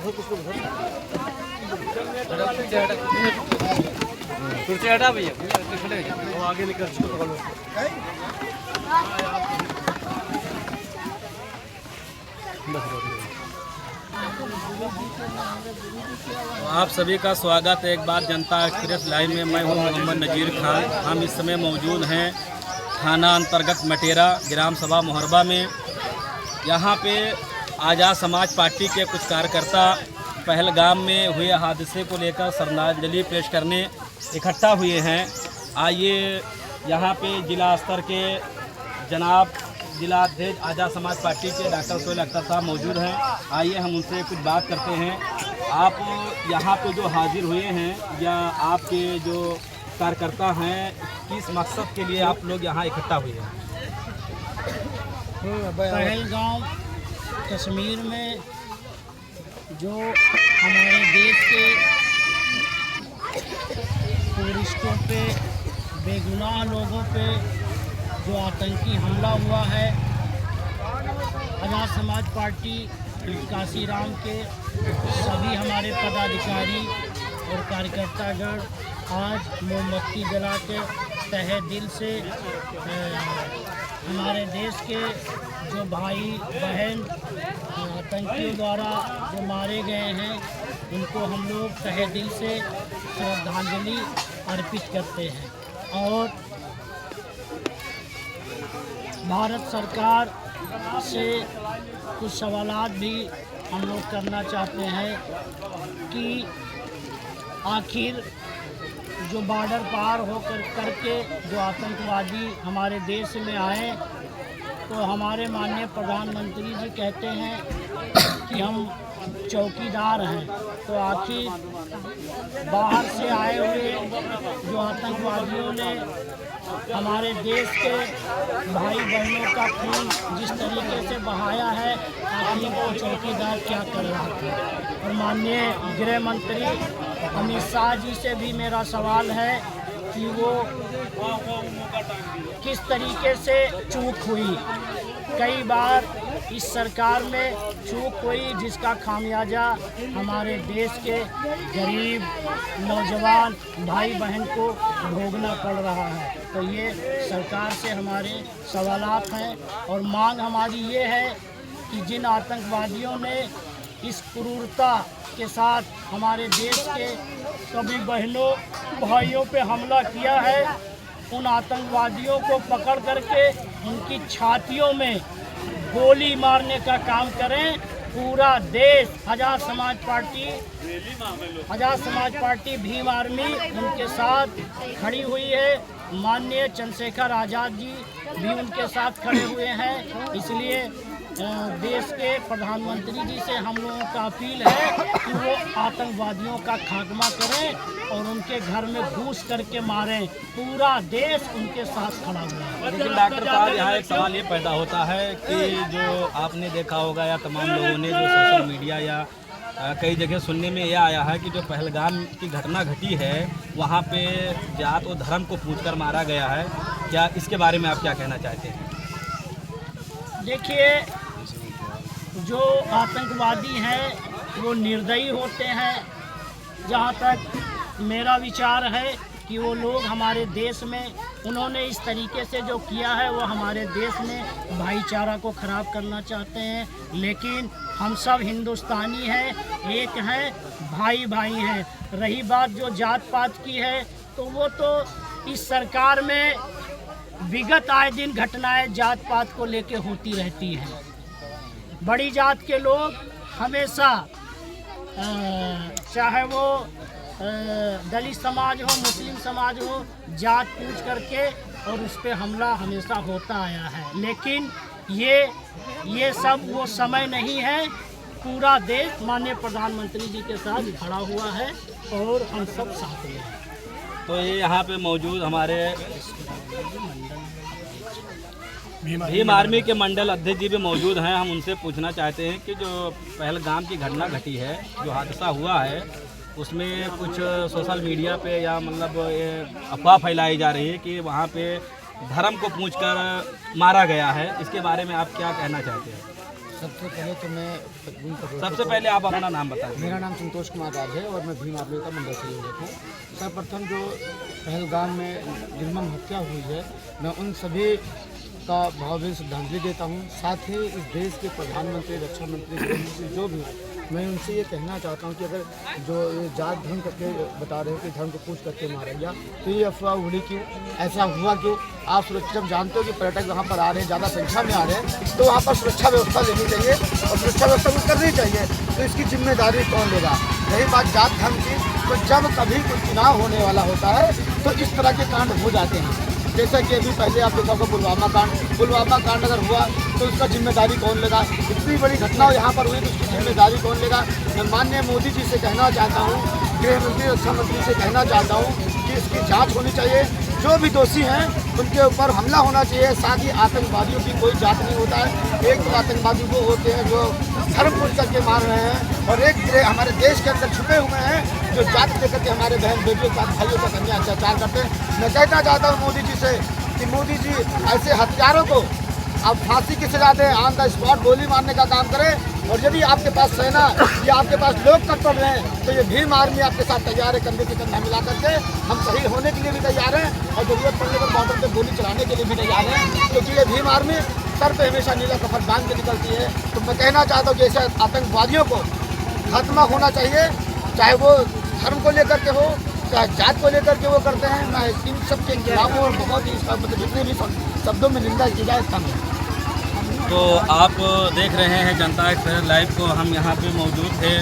कुर्सी हटा भैया, वो आगे निकल आप सभी का स्वागत है एक बार जनता एक्सप्रेस लाइव में। मैं हूं मोहम्मद नज़ीर खान। हम इस समय मौजूद हैं थाना अंतर्गत मटेरा ग्राम सभा मोहरबा में। यहां पे आज़ाद समाज पार्टी के कुछ कार्यकर्ता पहलगाम में हुए हादसे को लेकर श्रद्धांजलि पेश करने इकट्ठा हुए हैं। आइए यहां पे जिला स्तर के जनाब जिला अध्यक्ष आज़ाद समाज पार्टी के डॉक्टर सोहेल अख्तर साहब मौजूद हैं। आइए हम उनसे कुछ बात करते हैं। आप यहाँ पे जो हाजिर हुए हैं या आपके जो कार्यकर्ता हैं, किस मकसद के लिए आप लोग यहाँ इकट्ठा हुए हैं? पहलगाम कश्मीर में जो हमारे देश के टूरिस्टों पे, बेगुनाह लोगों पे जो आतंकी हमला हुआ है, आज़ाद समाज पार्टी काशीराम के सभी हमारे पदाधिकारी और कार्यकर्तागण आज मोमबत्ती जला के तहे दिल से हमारे देश के जो भाई बहन आतंकियों द्वारा जो मारे गए हैं, उनको हम लोग तहे दिल से श्रद्धांजलि अर्पित करते हैं। और भारत सरकार से कुछ सवालात भी हम लोग करना चाहते हैं कि आखिर जो बॉर्डर पार होकर करके जो आतंकवादी हमारे देश में आए, तो हमारे माननीय प्रधानमंत्री जी कहते हैं कि हम चौकीदार हैं, तो आखिर बाहर से आए हुए जो आतंकवादियों ने हमारे देश के भाई बहनों का खून जिस तरीके से बहाया है, आखिर वो चौकीदार क्या कर रहा था। और माननीय गृह मंत्री अमित शाह जी से भी मेरा सवाल है कि वो किस तरीके से चूक हुई। कई बार इस सरकार में चूक हुई जिसका खामियाजा हमारे देश के गरीब नौजवान भाई बहन को भोगना पड़ रहा है। तो ये सरकार से हमारे सवालात हैं और मांग हमारी ये है कि जिन आतंकवादियों ने इस क्रूरता के साथ हमारे देश के सभी बहनों भाइयों पे हमला किया है, उन आतंकवादियों को पकड़ करके उनकी छातियों में गोली मारने का काम करें। पूरा देश आज़ाद समाज पार्टी भीम आर्मी उनके साथ खड़ी हुई है। माननीय चंद्रशेखर आज़ाद जी भी उनके साथ खड़े हुए हैं। इसलिए देश के प्रधानमंत्री जी से हम लोगों का अपील है कि वो आतंकवादियों का खात्मा करें और उनके घर में घुस करके मारें। पूरा देश उनके साथ खड़ा हुआ है। लेकिन डॉक्टर साहब, यहाँ एक सवाल ये पैदा होता है कि जो आपने देखा होगा या तमाम लोगों ने जो सोशल मीडिया या कई जगह सुनने में यह आया है कि जो पहलगाम की घटना घटी है, वहाँ पे जात और धर्म को पूछकर मारा गया है। क्या इसके बारे में आप क्या कहना चाहते हैं? देखिए, जो आतंकवादी हैं वो निर्दयी होते हैं। जहाँ तक मेरा विचार है कि वो लोग हमारे देश में उन्होंने इस तरीके से जो किया है, वो हमारे देश में भाईचारा को ख़राब करना चाहते हैं। लेकिन हम सब हिंदुस्तानी हैं, एक हैं, भाई भाई हैं। रही बात जो जात पात की है, तो वो तो इस सरकार में विगत आए दिन घटनाएं जात पात को लेके होती रहती हैं। बड़ी जात के लोग हमेशा चाहे वो दलित समाज हो, मुस्लिम समाज हो, जात पूछ करके और उस पर हमला हमेशा होता आया है। लेकिन ये सब वो समय नहीं है। पूरा देश माननीय प्रधानमंत्री जी के साथ खड़ा हुआ है और हम सब साथ में हैं। तो ये यहाँ पे मौजूद हमारे भीम आर्मी के मंडल अध्यक्ष जी भी मौजूद हैं। हम उनसे पूछना चाहते हैं कि जो पहलगाम की घटना घटी है, जो हादसा हुआ है, उसमें कुछ सोशल मीडिया पे या मतलब अफवाह फैलाई जा रही है कि वहाँ पे धर्म को पूछकर मारा गया है। इसके बारे में आप क्या कहना चाहते हैं? सबसे पहले तो मैं सबसे पहले आप अपना नाम बता दें। मेरा नाम संतोष कुमार राज है और मैं भीम आर्मी का मंडल संयोजक हूँ। सर्वप्रथम जो पहलगाम में निर्मम हत्या हुई है, मैं उन सभी का भावभीनी श्रद्धांजलि देता हूँ। साथ ही इस देश के प्रधानमंत्री, रक्षा मंत्री, गृहमंत्री जो भी, मैं उनसे ये कहना चाहता हूँ कि अगर जो ये जात धर्म करके बता रहे हो कि धर्म को पूछ करके मारा गया, तो ये अफवाह उड़ी क्यों, ऐसा हुआ क्यों? आप सुरक्षा जानते हो कि पर्यटक वहाँ पर आ रहे हैं, ज़्यादा संख्या में आ रहे हैं, तो वहाँ पर सुरक्षा व्यवस्था लेनी चाहिए और सुरक्षा व्यवस्था को करनी चाहिए। तो इसकी जिम्मेदारी कौन लेगा? रही बात जात धर्म की, तो जब कभी कोई चुनाव होने वाला होता है तो इस तरह के कांड हो जाते हैं। जैसा कि अभी पहले आप देखा होगा पुलवामा कांड अगर हुआ तो उसका जिम्मेदारी कौन लेगा? इतनी बड़ी घटना यहाँ पर हुई तो उसकी जिम्मेदारी कौन लेगा? मैं माननीय मोदी जी से कहना चाहता हूँ, गृह मंत्री, रक्षा मंत्री से कहना चाहता हूँ कि इसकी जांच होनी चाहिए। जो भी दोषी हैं उनके ऊपर हमला होना चाहिए। साथ ही आतंकवादियों की कोई जात नहीं होता है। एक तो आतंकवादी वो होते हैं जो धर्म पूछ करके मार रहे हैं, और एक हमारे देश के अंदर छुपे हुए हैं जो जात लेकर के हमारे बहन बेटियों के साथ, भाइयों का कन्या अत्याचार करते हैं। मैं कहना चाहता हूँ मोदी जी से कि मोदी जी ऐसे हथियारों को आप फांसी की सजा दें, ऑन द स्पॉट गोली मारने का काम करें। और यदि आपके पास सेना या आपके पास लोग तत्पर रहे हैं तो ये भीम आर्मी आपके साथ तैयार है, कंधे से कंधा मिला करके हम शहीद होने के लिए भी तैयार हैं और जरूरत पड़ने पर बॉर्डर पर गोली चलाने के लिए भी तैयार हैं, क्योंकि ये भीम आर्मी सर पे हमेशा नीला कफन बांध के निकलती है। तो मैं कहना चाहता हूँ कि ऐसे आतंकवादियों को खात्मा होना चाहिए, चाहे वो धर्म को लेकर के हो, चाहे जात को लेकर के वो करते हैं। मैं इन सब के खिलाफ और बहुत ही मतलब जितने भी शब्दों में निंदा की जाए कम है। तो आप देख रहे हैं जनता एक्सप्रेस लाइव को, हम यहाँ पे मौजूद थे